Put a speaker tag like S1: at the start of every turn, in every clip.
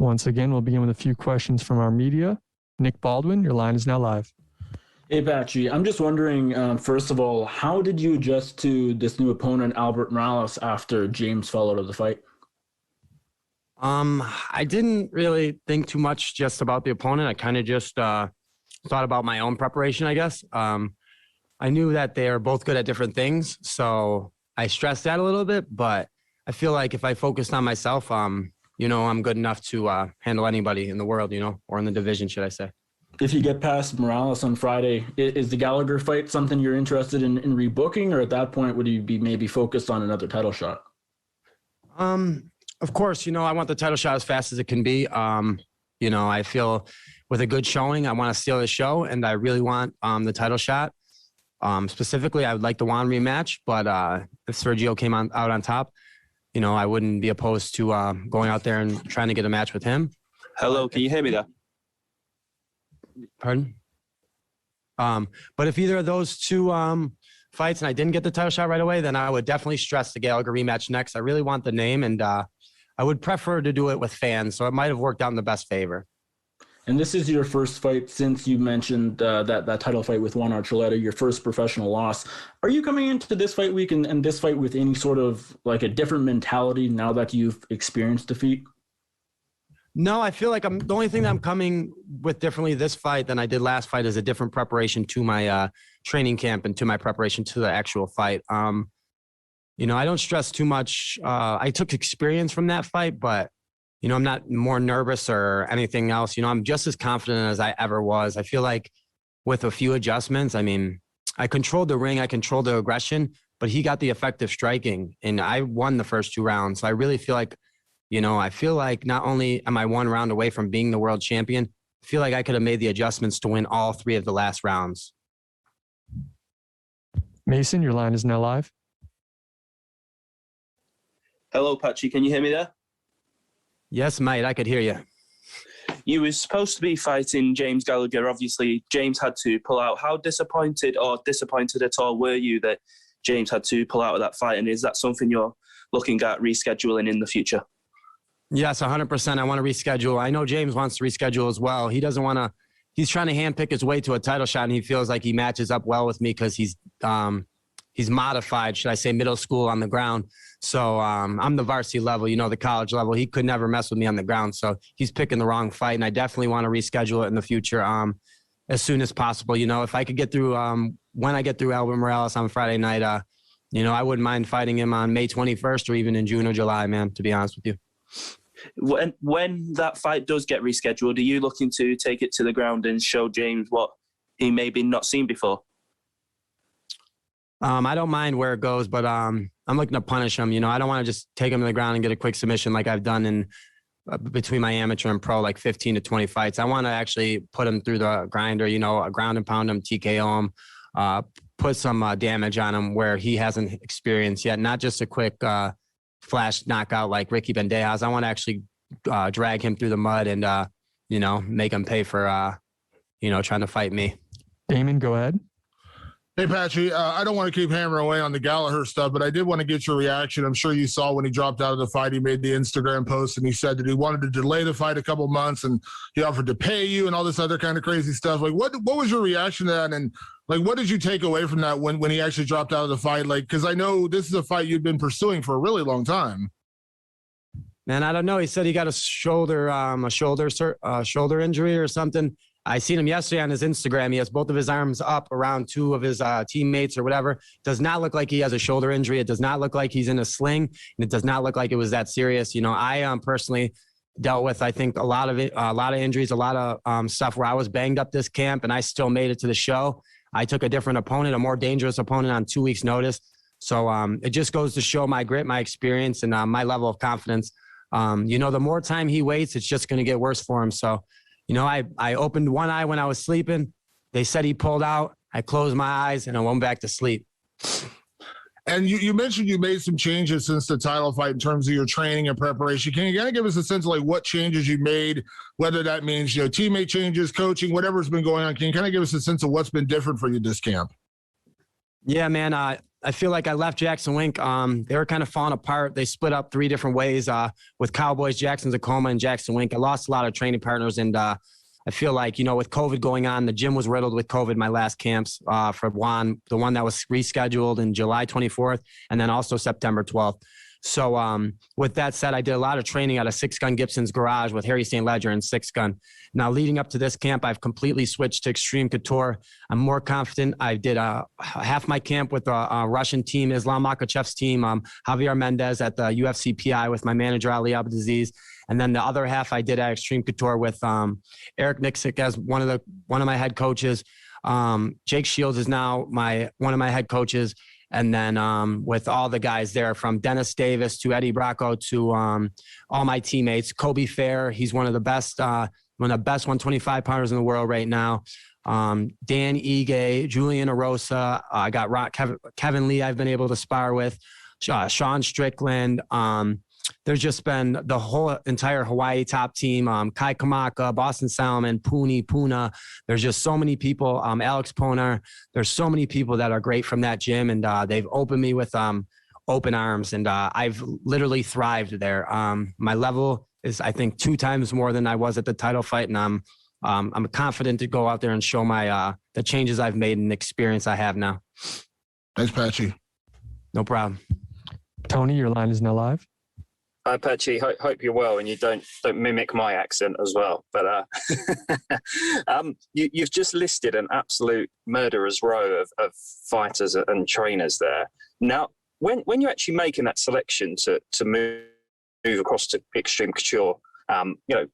S1: Once again, we'll begin with a few questions from our media. Nick Baldwin, your line is now live.
S2: Hey, Patchy. I'm just wondering, first of all, how did you adjust to this new opponent, Albert Morales, after James fell out of the fight?
S3: I didn't really think too much just about the opponent. I kind of just thought about my own preparation, I guess. I knew that they are both good at different things, so I stressed that a little bit, but I feel like if I focused on myself, I'm good enough to handle anybody in the world, or in the division, should I say.
S2: If you get past Morales on Friday, is the Gallagher fight something you're interested in rebooking, or at that point would you be maybe focused on another title shot?
S3: Of course, I want the title shot as fast as it can be. I feel with a good showing, I want to steal the show, and I really want the title shot. Specifically, I would like the Juan rematch, but if Sergio came out on top, I wouldn't be opposed to going out there and trying to get a match with him.
S4: Hello, can you hear me there?
S3: Pardon? But if either of those two fights and I didn't get the title shot right away, then I would definitely stress the Gallagher rematch next. I really want the name, and I would prefer to do it with fans, so it might have worked out in the best favor.
S2: And this is your first fight since you mentioned that title fight with Juan Archuleta, your first professional loss. Are you coming into this fight week and this fight with any sort of like a different mentality now that you've experienced defeat?
S3: No, I feel like the only thing that I'm coming with differently this fight than I did last fight is a different preparation to my training camp and to my preparation to the actual fight. I don't stress too much. I took experience from that fight, but I'm not more nervous or anything else. I'm just as confident as I ever was. I feel like with a few adjustments, I controlled the ring, I controlled the aggression, but he got the effective striking, and I won the first 2 rounds. So I really feel like, not only am I 1 round away from being the world champion, I feel like I could have made the adjustments to win all 3 of the last rounds.
S1: Mason, your line is now live.
S4: Hello, Patchy. Can you hear me there?
S3: Yes, mate, I could hear you.
S4: You were supposed to be fighting James Gallagher. Obviously, James had to pull out. How disappointed at all were you that James had to pull out of that fight? And is that something you're looking at rescheduling in the future?
S3: Yes, 100%. I want to reschedule. I know James wants to reschedule as well. He doesn't want to. He's trying to handpick his way to a title shot, and he feels like he matches up well with me because he's modified, should I say, middle school on the ground. So I'm the varsity level, the college level. He could never mess with me on the ground. So he's picking the wrong fight, and I definitely want to reschedule it in the future as soon as possible. If I could get through when I get through Albert Morales on Friday night, I wouldn't mind fighting him on May 21st or even in June or July, man, to be honest with you.
S4: When that fight does get rescheduled, are you looking to take it to the ground and show James what he maybe not seen before?
S3: I don't mind where it goes, but I'm looking to punish him. I don't want to just take him to the ground and get a quick submission like I've done in between my amateur and pro, like 15 to 20 fights. I want to actually put him through the grinder, ground and pound him, TKO him, put some damage on him where he hasn't experienced yet. Not just a quick flash knockout like Ricky Bandejas. I want to actually drag him through the mud and, make him pay for, trying to fight me.
S1: Damon, go ahead.
S5: Hey, Patchy, I don't want to keep hammering away on the Gallagher stuff, but I did want to get your reaction. I'm sure you saw when he dropped out of the fight, he made the Instagram post and he said that he wanted to delay the fight a couple months and he offered to pay you and all this other kind of crazy stuff. Like, what was your reaction to that? And like, what did you take away from that when he actually dropped out of the fight? Like, because I know this is a fight you'd been pursuing for a really long time.
S3: Man, I don't know. He said he got a shoulder injury or something. I seen him yesterday on his Instagram. He has both of his arms up around 2 of his teammates or whatever. Does not look like he has a shoulder injury. It does not look like he's in a sling, and it does not look like it was that serious. I personally dealt with, I think, a lot of injuries, a lot of stuff where I was banged up this camp, and I still made it to the show. I took a different opponent, a more dangerous opponent on 2 weeks' notice. So it just goes to show my grit, my experience, and my level of confidence. The more time he waits, it's just going to get worse for him. So. I opened one eye when I was sleeping. They said he pulled out. I closed my eyes and I went back to sleep.
S5: And you mentioned you made some changes since the title fight in terms of your training and preparation. Can you kind of give us a sense of like what changes you made, whether that means, teammate changes, coaching, whatever's been going on? Can you kind of give us a sense of what's been different for you this camp?
S3: Yeah, man. I feel like I left Jackson Wink. They were kind of falling apart. They split up 3 different ways with Cowboys, Jackson Tacoma, and Jackson Wink. I lost a lot of training partners, and I feel like, with COVID going on, the gym was riddled with COVID my last camps for Juan, the one that was rescheduled in July 24th, and then also September 12th. So with that said, I did a lot of training out of Six Gun Gibson's garage with Harry St. Ledger and Six Gun. Now, leading up to this camp, I've completely switched to Extreme Couture. I'm more confident. I did half my camp with a Russian team, Islam Makhachev's team, Javier Mendez at the UFC PI with my manager, Ali Abdelaziz. And then the other half I did at Extreme Couture with Eric Nixick as one of my head coaches. Jake Shields is now one of my head coaches. And then with all the guys there, from Dennis Davis to Eddie Bracco to all my teammates, Kobe Fair, he's one of the best 125 pounders in the world right now. Dan Ige, Julian Arosa, I got Kevin Lee I've been able to spar with, Sean Strickland. There's just been the whole entire Hawaii top team, Kai Kamaka, Boston Salmon, Puna. There's just so many people, Alex Ponar. There's so many people that are great from that gym, and they've opened me with open arms, and I've literally thrived there. My level is, I think, 2 times more than I was at the title fight, and I'm confident to go out there and show the changes I've made and the experience I have now.
S5: Thanks, Patchy.
S3: No problem.
S1: Tony, your line is now live.
S6: Hi, Patchy. Hope you're well, and you don't mimic my accent as well. But you've just listed an absolute murderer's row of fighters and trainers there. Now, when you're actually making that selection to move across to Extreme Couture,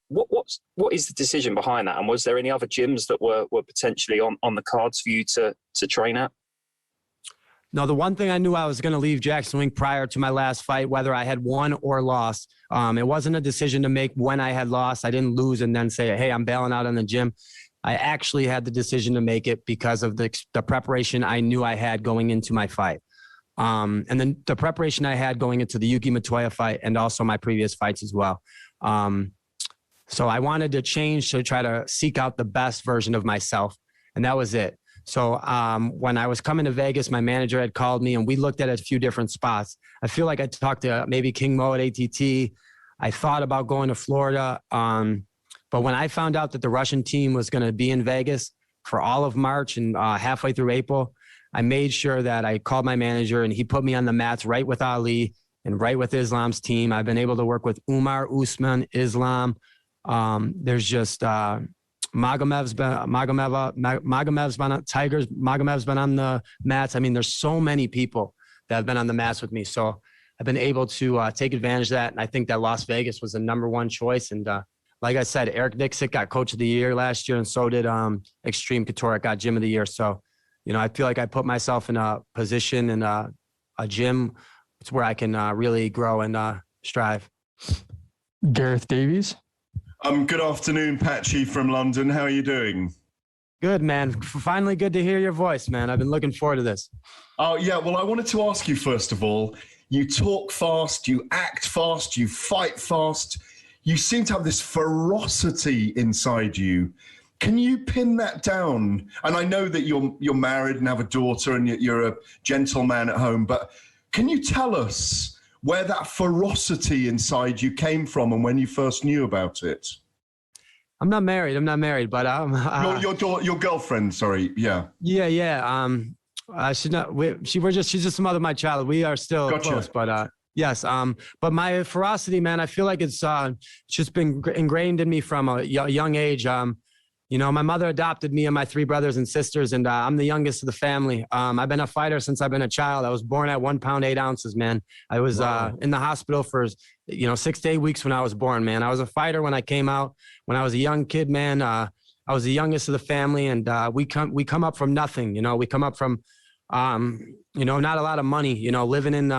S6: what is the decision behind that? And was there any other gyms that were potentially on the cards for you to train at?
S3: No, the one thing I knew, I was going to leave Jackson Wink prior to my last fight, whether I had won or lost. It wasn't a decision to make when I had lost. I didn't lose and then say, hey, I'm bailing out on the gym. I actually had the decision to make it because of the preparation I knew I had going into my fight. And then the preparation I had going into the Yuki Matoya fight and also my previous fights as well. So I wanted to change to try to seek out the best version of myself. And that was it. So when I was coming to Vegas, my manager had called me and we looked at a few different spots. I feel like I talked to maybe King Mo at ATT. I thought about going to Florida. But when I found out that the Russian team was going to be in Vegas for all of March and halfway through April, I made sure that I called my manager and he put me on the mats right with Ali and right with Islam's team. I've been able to work with Umar, Usman, Islam. There's just Magomed's been on Tigers. Magomed's been on the mats. I mean, there's so many people that have been on the mats with me. So I've been able to take advantage of that. And I think that Las Vegas was the number one choice. And like I said, Eric Nixick got Coach of the Year last year, and so did Extreme Couture got Gym of the Year. So, I feel like I put myself in a position in a gym where I can really grow and strive.
S1: Gareth Davies.
S7: Good afternoon, Patchy from London. How are you doing?
S3: Good, man. Finally good to hear your voice, man. I've been looking forward to this.
S7: Oh, yeah. Well, I wanted to ask you, first of all, you talk fast, you act fast, you fight fast. You seem to have this ferocity inside you. Can you pin that down? And I know that you're married and have a daughter and you're a gentleman at home, but can you tell us where that ferocity inside you came from and when you first knew about it?
S3: I'm not married, but
S7: your girlfriend, sorry. Yeah.
S3: Yeah. She's just the mother of my child. We are still close, but yes. But my ferocity, man, I feel like it's just been ingrained in me from a young age. My mother adopted me and my 3 brothers and sisters, and I'm the youngest of the family. I've been a fighter since I've been a child. I was born at 1 pound, 8 ounces, man. I was in the hospital for, 6 to 8 weeks when I was born, man. I was a fighter when I came out. When I was a young kid, man, I was the youngest of the family, and we come up from nothing. We come up from, not a lot of money, living in,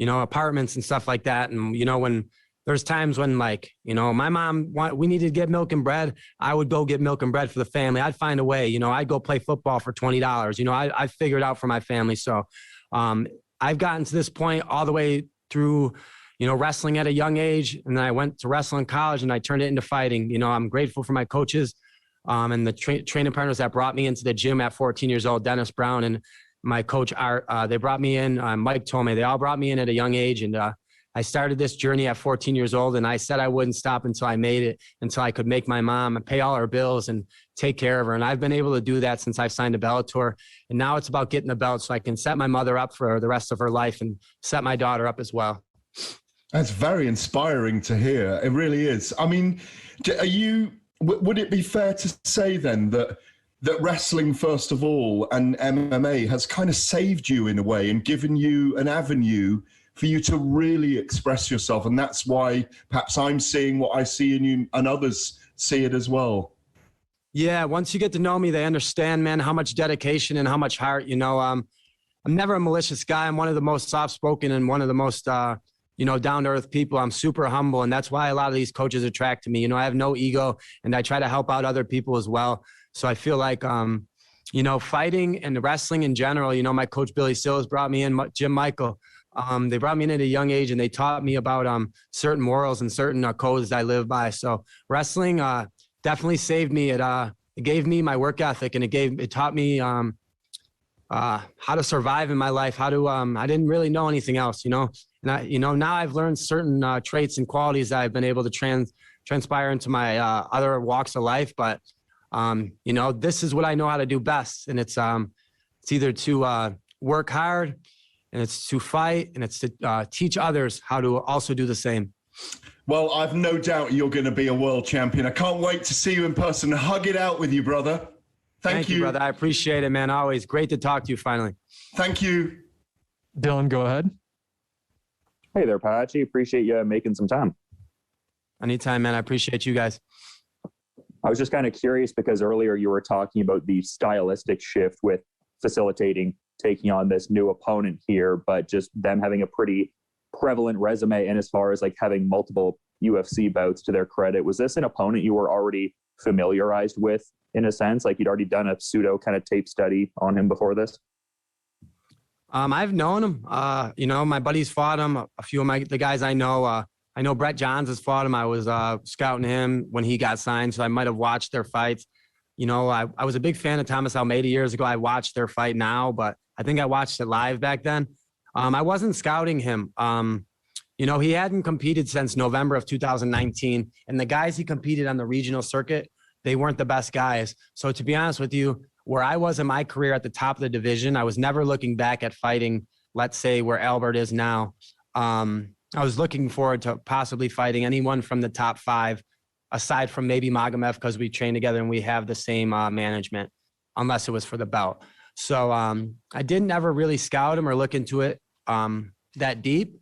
S3: apartments and stuff like that. And, when there's times when, my mom, we needed to get milk and bread, I would go get milk and bread for the family. I'd find a way, I'd go play football for $20. I figured out for my family. So I've gotten to this point all the way through, wrestling at a young age. And then I went to wrestle in college and I turned it into fighting. I'm grateful for my coaches and the training partners that brought me into the gym at 14 years old, Dennis Brown and my coach Art, they brought me in. Mike told me they all brought me in at a young age, and I started this journey at 14 years old, and I said I wouldn't stop until I made it, until I could make my mom and pay all her bills and take care of her. And I've been able to do that since I've signed to Bellator. And now it's about getting the belt so I can set my mother up for the rest of her life and set my daughter up as well.
S7: That's very inspiring to hear. It really is. I mean, would it be fair to say then that wrestling, first of all, and MMA has kind of saved you in a way and given you an avenue for you to really express yourself? And that's why perhaps I'm seeing what I see in you and others see it as well.
S3: Yeah, once you get to know me, they understand, man, how much dedication and how much heart, I'm never a malicious guy. I'm one of the most soft-spoken and one of the most, down-to-earth people. I'm super humble, and that's why a lot of these coaches attract to me. I have no ego, and I try to help out other people as well. So I feel like, fighting and wrestling in general, my coach Billy Sills brought me in, Jim Michael. They brought me in at a young age, and they taught me about certain morals and certain codes I live by. So wrestling definitely saved me. It gave me my work ethic, and it taught me how to survive in my life. How to I didn't really know anything else, And now I've learned certain traits and qualities that I've been able to transpire into my other walks of life. But this is what I know how to do best, and it's either to work hard, and it's to fight, and it's to teach others how to also do the same.
S7: Well, I've no doubt you're going to be a world champion. I can't wait to see you in person. Hug it out with you, brother. Thank you,
S3: brother. I appreciate it, man. Always great to talk to you finally.
S7: Thank you.
S1: Dylan, go ahead.
S8: Hey there, Patchy. Appreciate you making some time.
S3: Anytime, man. I appreciate you guys.
S8: I was just kind of curious because earlier you were talking about the stylistic shift with facilitating taking on this new opponent here, but just them having a pretty prevalent resume. And as far as like having multiple UFC bouts, to their credit, was this an opponent you were already familiarized with in a sense? Like you'd already done a pseudo kind of tape study on him before this?
S3: I've known him. My buddies fought him. A few of the guys I know Brett Johns has fought him. I was scouting him when he got signed, so I might have watched their fights. I was a big fan of Thomas Almeida years ago. I watched their fight now, but I think I watched it live back then. I wasn't scouting him. He hadn't competed since November of 2019, and the guys he competed on the regional circuit, they weren't the best guys. So to be honest with you, where I was in my career at the top of the division, I was never looking back at fighting, let's say, where Albert is now. I was looking forward to possibly fighting anyone from the top 5, aside from maybe Magomed, because we train together and we have the same management, unless it was for the belt. So I didn't ever really scout him or look into it that deep.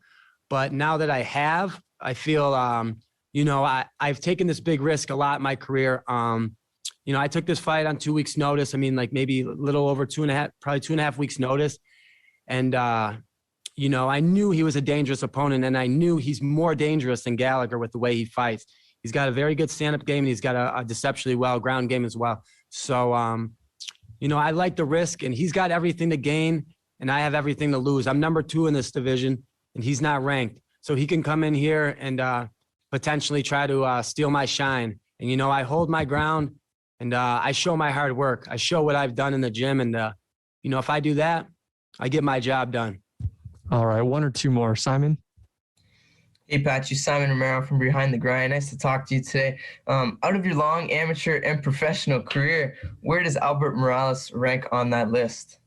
S3: But now that I have, I feel, I've taken this big risk a lot in my career. I took this fight on 2 weeks' notice. I mean, like maybe a little over 2.5 weeks' notice. And, I knew he was a dangerous opponent, and I knew he's more dangerous than Gallagher with the way he fights. He's got a very good stand-up game, and he's got a deceptionally well ground game as well. So, I like the risk, and he's got everything to gain, and I have everything to lose. I'm number 2 in this division, and he's not ranked. So he can come in here and potentially try to steal my shine. And, I hold my ground, and I show my hard work. I show what I've done in the gym, and, if I do that, I get my job done.
S1: All right, 1 or 2 more. Simon?
S9: Hey, Patchy, Simon Romero from Behind the Grind. Nice to talk to you today. Out of your long amateur and professional career, where does Albert Morales rank on that list?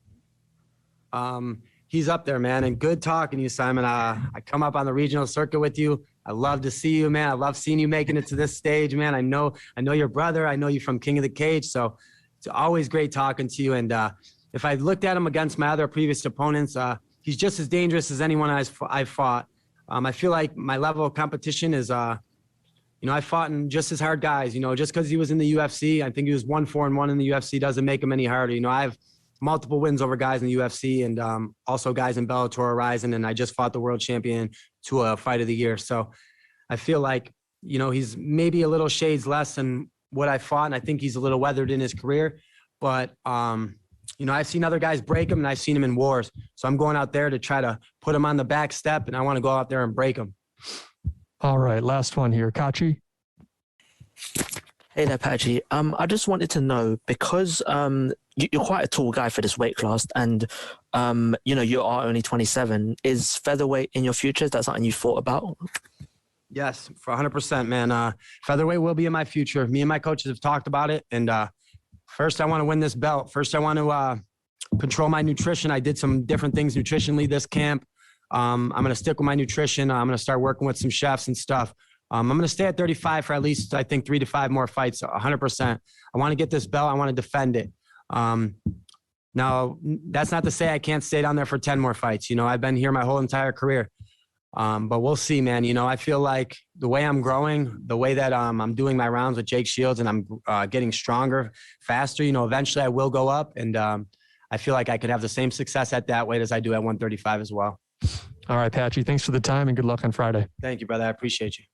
S3: He's up there, man, and good talking to you, Simon. I come up on the regional circuit with you. I love to see you, man. I love seeing you making it to this stage, man. I know your brother. I know you from King of the Cage, so it's always great talking to you. And if I looked at him against my other previous opponents, he's just as dangerous as anyone I've fought. I feel like my level of competition is, I fought in just as hard guys. Just because he was in the UFC, I think he was 1-4-1 in the UFC doesn't make him any harder. I have multiple wins over guys in the UFC and also guys in Bellator Horizon, and I just fought the world champion to a fight of the year. So I feel like, he's maybe a little shades less than what I fought, and I think he's a little weathered in his career. But, I've seen other guys break him, and I've seen him in wars. So I'm going out there to try to put him on the back step, and I want to go out there and break him.
S1: All right, last one here. Kachi?
S10: Hey there, Patchy. I just wanted to know, because you're quite a tall guy for this weight class, and you are only 27. Is featherweight in your future? Is that something you thought about?
S3: Yes, for 100%, man. Featherweight will be in my future. Me and my coaches have talked about it. And first, I want to win this belt. First, I want to control my nutrition. I did some different things nutritionally this camp. I'm going to stick with my nutrition. I'm going to start working with some chefs and stuff. I'm going to stay at 35 for at least, I think, 3 to 5 more fights, 100%. I want to get this belt. I want to defend it. Now, that's not to say I can't stay down there for 10 more fights. I've been here my whole entire career. But we'll see, man. I feel like the way I'm growing, the way that I'm doing my rounds with Jake Shields, and I'm getting stronger, faster, eventually I will go up. And I feel like I could have the same success at that weight as I do at 135 as well.
S1: All right, Patchy, thanks for the time and good luck on Friday.
S3: Thank you, brother. I appreciate you.